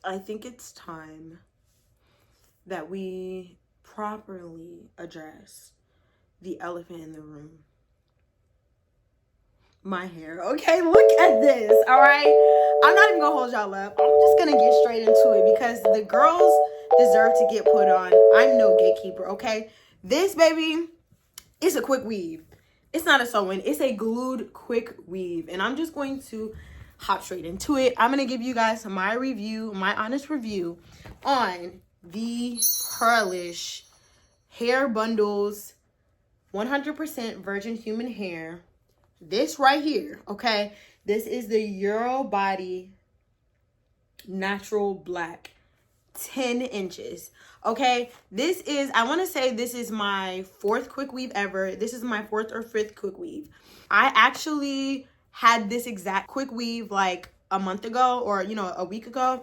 I think it's time that we properly address the elephant in the room. My hair. Okay, look at this. All right, I'm not even gonna hold y'all up. I'm just gonna get straight into it because the girls deserve to get put on. I'm no gatekeeper. Okay, this baby is a quick weave. It's not a sew-in, it's a glued quick weave, and I'm just going to hop straight into it. I'm gonna give you guys my review, my honest review on the Pearlish hair bundles, 100% virgin human hair. This right here, okay? This is the Euro Body Natural Black, 10 inches. Okay, this is, I want to say this is my 4th quick weave ever. This is my 4th or 5th quick weave. I actually had this exact quick weave like a month ago, or a week ago.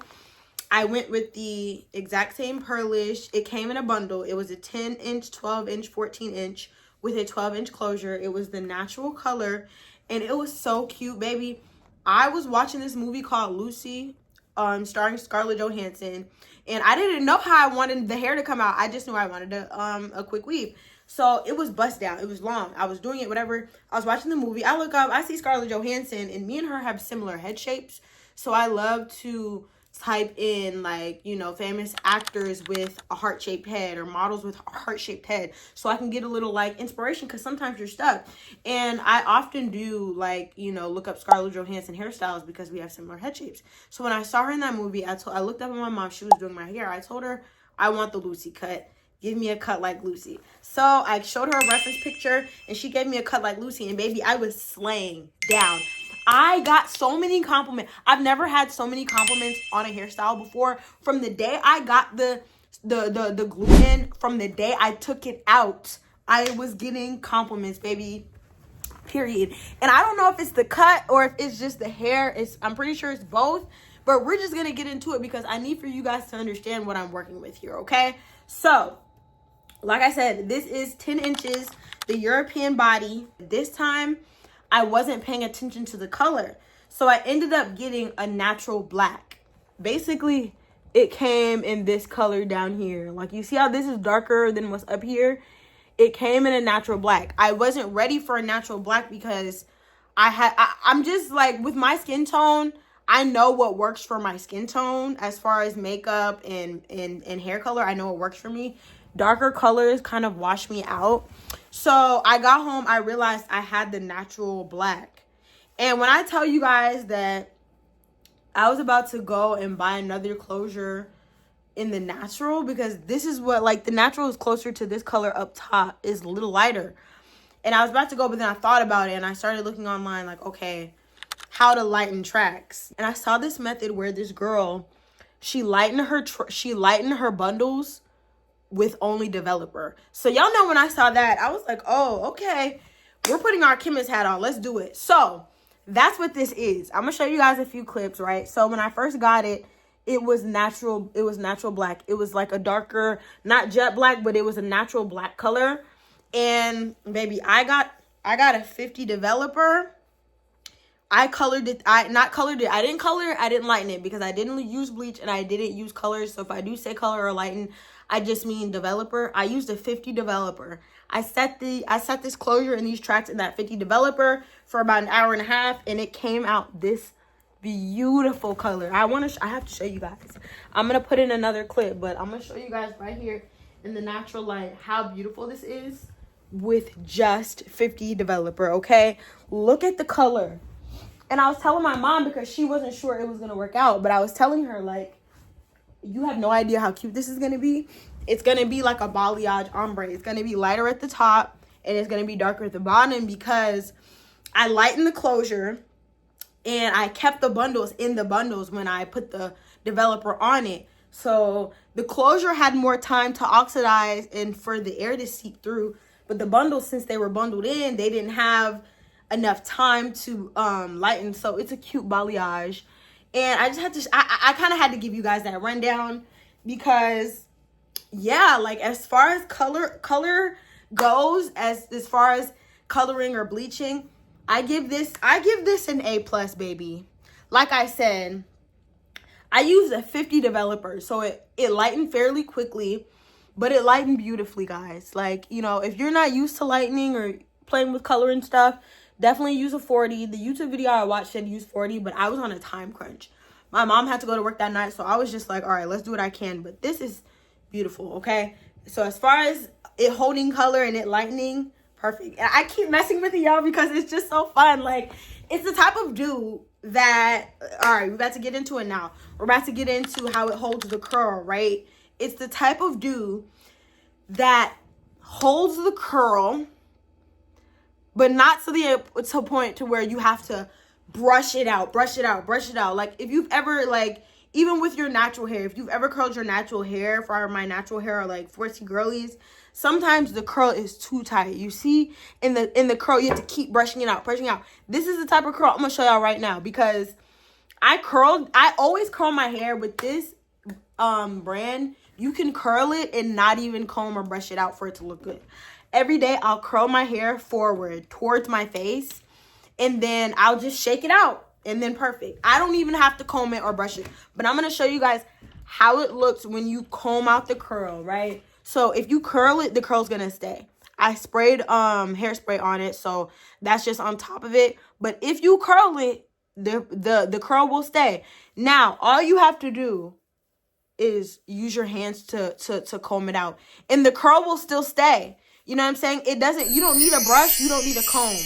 I went with the exact same Pearlish. It came in a bundle. It was a 10 inch, 12 inch, 14 inch with a 12 inch closure. It was the natural color and it was so cute, baby. I was watching this movie called Lucy, starring Scarlett Johansson, and I didn't know how I wanted the hair to come out. I just knew I wanted a quick weave. So it was bust down. It was long. I was doing it, whatever. I was watching the movie. I look up, I see Scarlett Johansson, and me and her have similar head shapes. So I love to type in like, famous actors with a heart-shaped head or models with a heart-shaped head, so I can get a little like inspiration, because sometimes you're stuck. And I often do like, look up Scarlett Johansson hairstyles because we have similar head shapes. So when I saw her in that movie, I looked up at my mom. She was doing my hair. I told her I want the Lucy cut. Give me a cut like Lucy. So I showed her a reference picture and she gave me a cut like Lucy, and baby, I was slaying down. I got so many compliments. I've never had so many compliments on a hairstyle before. From the day I got the glue in, from the day I took it out, I was getting compliments, baby. Period. And I don't know if it's the cut or if it's just the hair. I'm pretty sure it's both. But we're just gonna get into it because I need for you guys to understand what I'm working with here, okay? So, like I said, this is 10 inches, the European body. This time, I wasn't paying attention to the color. So I ended up getting a natural black. Basically, it came in this color down here. Like, you see how this is darker than what's up here? It came in a natural black. I wasn't ready for a natural black because I'm just like, with my skin tone, I know what works for my skin tone as far as makeup and hair color. I know what works for me. Darker colors kind of wash me out. So I got home, I realized I had the natural black. And when I tell you guys that I was about to go and buy another closure in the natural, because this is what, like, the natural is closer to this color up top, is a little lighter. And I was about to go, but then I thought about it and I started looking online like, okay, how to lighten tracks. And I saw this method where this girl, she lightened her bundles with only developer. So y'all know, when I saw that, I was like, oh, okay, we're putting our chemist hat on, let's do it. So that's what this is. I'm gonna show you guys a few clips, right? So when I first got it, it was natural black. It was like a darker, not jet black, but it was a natural black color. And baby, I got a 50 developer. I colored it. I didn't color it. I didn't lighten it because I didn't use bleach and I didn't use colors. So if I do say color or lighten, I just mean developer. I used a 50 developer. I set this closure and these tracks in that 50 developer for about an hour and a half, and it came out this beautiful color. I have to show you guys. I'm gonna put in another clip, but I'm gonna show you guys right here in the natural light how beautiful this is with just 50 developer. Okay, look at the color. And I was telling my mom, because she wasn't sure it was gonna work out, but I was telling her, like, you have no idea how cute this is gonna be. It's gonna be like a balayage ombre. It's gonna be lighter at the top and it's gonna be darker at the bottom, because I lightened the closure and I kept the bundles in the bundles when I put the developer on it. So the closure had more time to oxidize and for the air to seep through. But the bundles, since they were bundled in, they didn't have enough time to lighten. So it's a cute balayage. And I just had to, I kind of had to give you guys that rundown because, yeah, like as far as color goes, as far as coloring or bleaching, I give this an A+, baby. Like I said, I used a 50 developer, so it lightened fairly quickly, but it lightened beautifully, guys. Like, you know, if you're not used to lightening or playing with color and stuff, definitely use a 40. The YouTube video I watched said use 40, but I was on a time crunch. My mom had to go to work that night, so I was just like, all right, let's do what I can. But this is beautiful, okay? So as far as it holding color and it lightening, perfect. And I keep messing with y'all because it's just so fun. Like, it's the type of dude that, all right, we're about to get into it now. We're about to get into how it holds the curl, right? It's the type of dude that holds the curl, but not to a point to where you have to brush it out. Like, if you've ever, like, even with your natural hair, if you've ever curled your natural hair, for my natural hair are like 4C girlies, sometimes the curl is too tight. You see, in the curl, you have to keep brushing it out. This is the type of curl I'm gonna show y'all right now, because I always curl my hair with this brand. You can curl it and not even comb or brush it out for it to look good. Every day I'll curl my hair forward towards my face, and then I'll just shake it out, and then perfect. I don't even have to comb it or brush it. But I'm going to show you guys how it looks when you comb out the curl, right? So if you curl it, the curl's going to stay. I sprayed hairspray on it, so that's just on top of it. But if you curl it, the curl will stay. Now, all you have to do is use your hands to comb it out, and the curl will still stay. You know what I'm saying? You don't need a brush, you don't need a comb.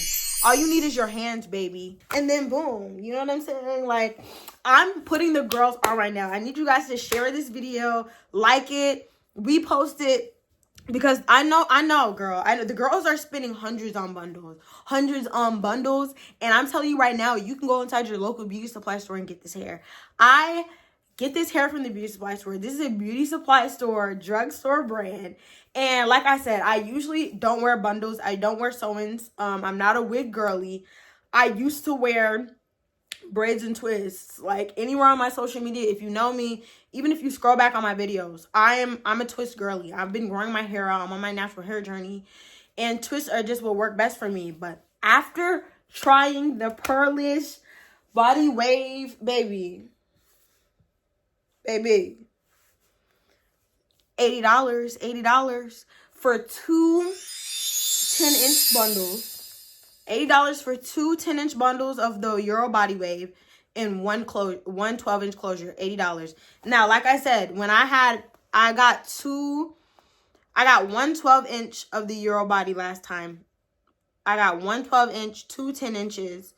All you need is your hands, baby. And then boom, you know what I'm saying? Like, I'm putting the girls on right now. I need you guys to share this video, like it, repost it, because I know, girl. I know the girls are spending hundreds on bundles, and I'm telling you right now, you can go inside your local beauty supply store and get this hair. I get this hair from the beauty supply store. This is a beauty supply store, drugstore brand. And like I said, I usually don't wear bundles. I don't wear sew-ins. I'm not a wig girly. I used to wear braids and twists. Like, anywhere on my social media, if you know me, even if you scroll back on my videos, I'm a twist girly. I've been growing my hair out. I'm on my natural hair journey. And twists are just what work best for me. But after trying the Pearlish body wave, baby, $80 for two 10-inch bundles. $80 for two 10-inch bundles of the Euro body wave and one 12-inch closure. $80. Now, like I said, when I got one 12-inch of the Euro body last time. I got one 12-inch, two 10 inches,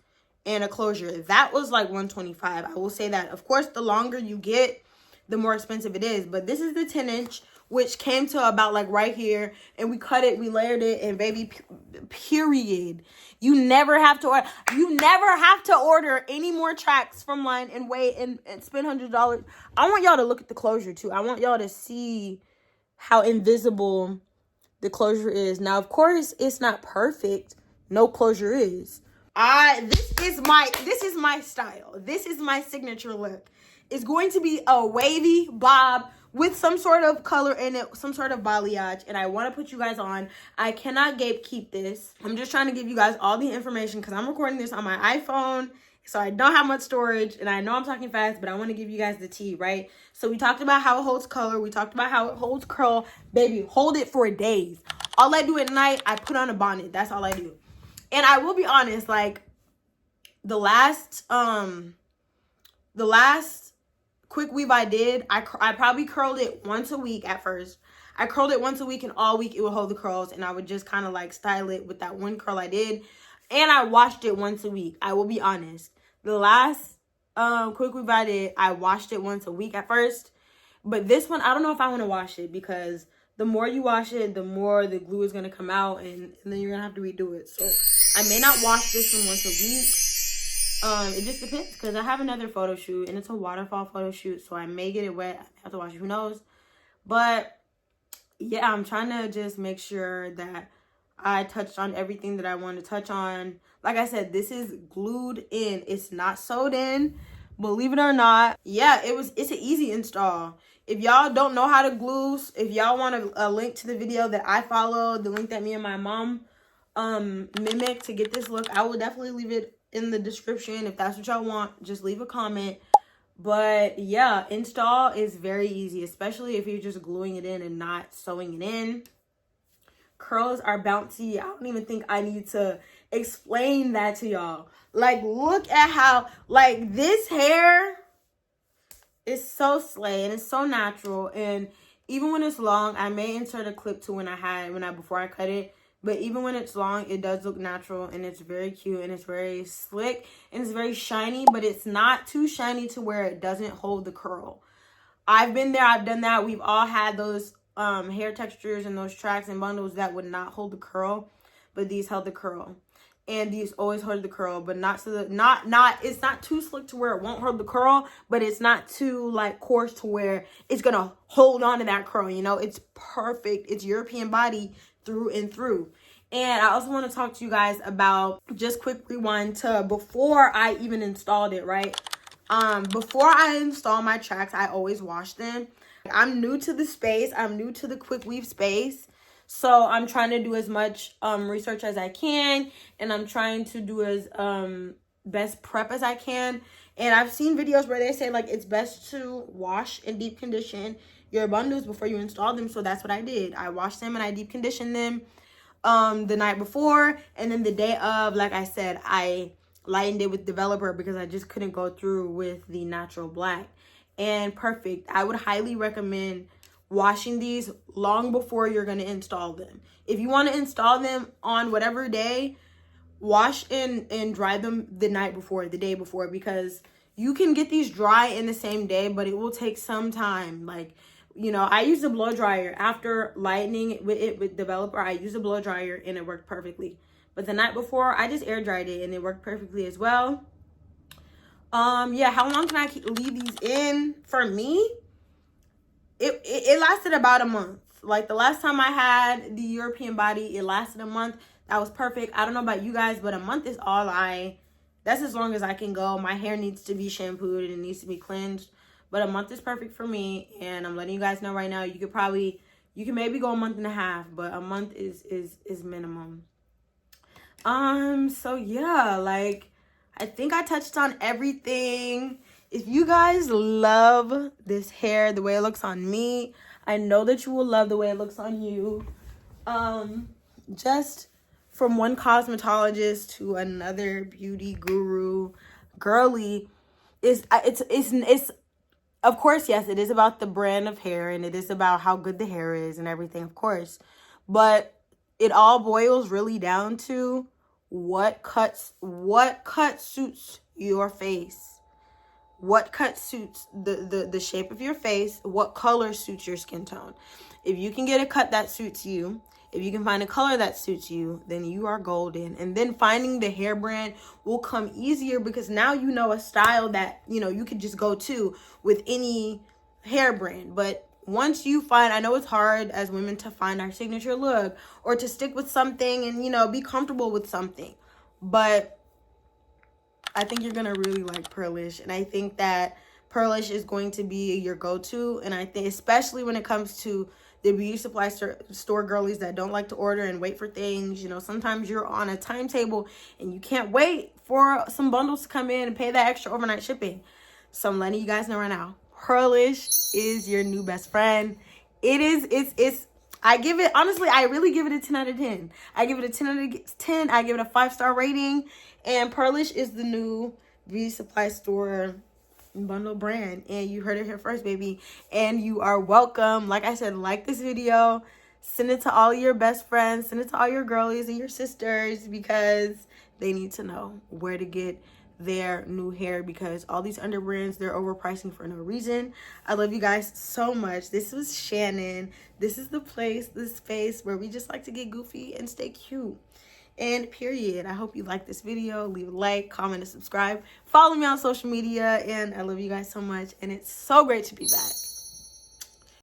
and a closure. That was like $125. I will say that. Of course, the longer you get, the more expensive it is. But this is the 10-inch, which came to about like right here, and we cut it, we layered it, and baby, period. You never have to order any more tracks from line and wait and spend $100. I want y'all to look at the closure too. I want y'all to see how invisible the closure is. Now, of course, it's not perfect. No closure is. This is my style. This is my signature look. It's going to be a wavy bob with some sort of color in it, some sort of balayage, and I want to put you guys on. I cannot gatekeep this. I'm just trying to give you guys all the information because I'm recording this on my iPhone, so I don't have much storage, and I know I'm talking fast, but I want to give you guys the tea, right? So we talked about how it holds color. We talked about how it holds curl. Baby, hold it for days. All I do at night, I put on a bonnet. That's all I do. And I will be honest, like, the last quick weave I did, I probably curled it once a week at first. I curled it once a week, and all week it would hold the curls, and I would just kind of like style it with that one curl I did. And I washed it once a week. I will be honest. The last quick weave I did, I washed it once a week at first. But this one, I don't know if I want to wash it, because the more you wash it, the more the glue is going to come out, and then you're going to have to redo it. So I may not wash this one once a week. It just depends, because I have another photo shoot, and it's a waterfall photo shoot, so I may get it wet. I have to wash it, who knows. But yeah, I'm trying to just make sure that I touched on everything that I want to touch on. Like I said, this is glued in. It's not sewed in, believe it or not. Yeah, it's an easy install. If y'all don't know how to glue, if y'all want a link to the video that I followed, the link that me and my mom mimicked to get this look, I will definitely leave it in the description. If that's what y'all want, just leave a comment. But yeah, install is very easy, especially if you're just gluing it in and not sewing it in. Curls are bouncy. I don't even think I need to explain that to y'all. Like, look at how, like, this hair is so slay and it's so natural. And even when it's long, I may insert a clip to before I cut it. But even when it's long, it does look natural and it's very cute and it's very slick and it's very shiny, but it's not too shiny to where it doesn't hold the curl. I've been there, I've done that. We've all had those hair textures and those tracks and bundles that would not hold the curl, but these held the curl. And these always hold the curl, but not so that it's not too slick to where it won't hold the curl, but it's not too like coarse to where it's gonna hold on to that curl. You know, it's perfect. It's European body through and through. And I also want to talk to you guys about, just quick rewind to before I even installed it, right? Before I install my tracks, I always wash them. I'm new to the space. I'm new to the quick weave space. So I'm trying to do as much research as I can, and I'm trying to do as best prep as I can. And I've seen videos where they say like it's best to wash and deep condition your bundles before you install them. So that's what I did. I washed them and I deep conditioned them the night before, and then the day of, like I said, I lightened it with developer because I just couldn't go through with the natural black. And perfect. I would highly recommend washing these long before you're going to install them. If you want to install them on whatever day, wash and dry them the night before, the day before, because you can get these dry in the same day, but it will take some time. Like, you know, I used a blow dryer after lightening it with developer. I used a blow dryer and it worked perfectly. But the night before, I just air dried it and it worked perfectly as well. Yeah, how long can I leave these in? For me, it lasted about a month. Like the last time I had the European body, it lasted a month. That was perfect. I don't know about you guys, but a month is that's as long as I can go. My hair needs to be shampooed and it needs to be cleansed, but a month is perfect for me. And I'm letting you guys know right now, you can maybe go a month and a half, but a month is minimum. So yeah, like, I think I touched on everything. If you guys love this hair, the way it looks on me, I know that you will love the way it looks on you. Just from one cosmetologist to another beauty guru, girly, it's of course, yes, it is about the brand of hair and it is about how good the hair is and everything, of course. But it all boils really down to what cut suits your face, what cut suits the shape of your face, what color suits your skin tone. If you can get a cut that suits you, if you can find a color that suits you, then you are golden. And then finding the hair brand will come easier because now you know a style that, you know, you could just go to with any hair brand. But once you find, I know it's hard as women to find our signature look or to stick with something and, you know, be comfortable with something. But I think you're going to really like Pearlish. And I think that Pearlish is going to be your go-to. And I think especially when it comes to the beauty supply store girlies that don't like to order and wait for things. You know, sometimes you're on a timetable and you can't wait for some bundles to come in and pay that extra overnight shipping. So I'm letting you guys know right now, Pearlish is your new best friend. It's I give it, honestly, I really give it a 10 out of 10. I give it a 10 out of 10. I give it a 5-star rating. And Pearlish is the new beauty supply store bundle brand. And you heard it here first, baby. And you are welcome. Like I said, like this video. Send it to all your best friends. Send it to all your girlies and your sisters because they need to know where to get their new hair, because all these under brands, they're overpricing for no reason. I love you guys so much. This was Shannon. This is the place, this space where we just like to get goofy and stay cute. And period. I hope you like this video. Leave a like, comment, and subscribe. Follow me on social media. And I love you guys so much. And it's so great to be back.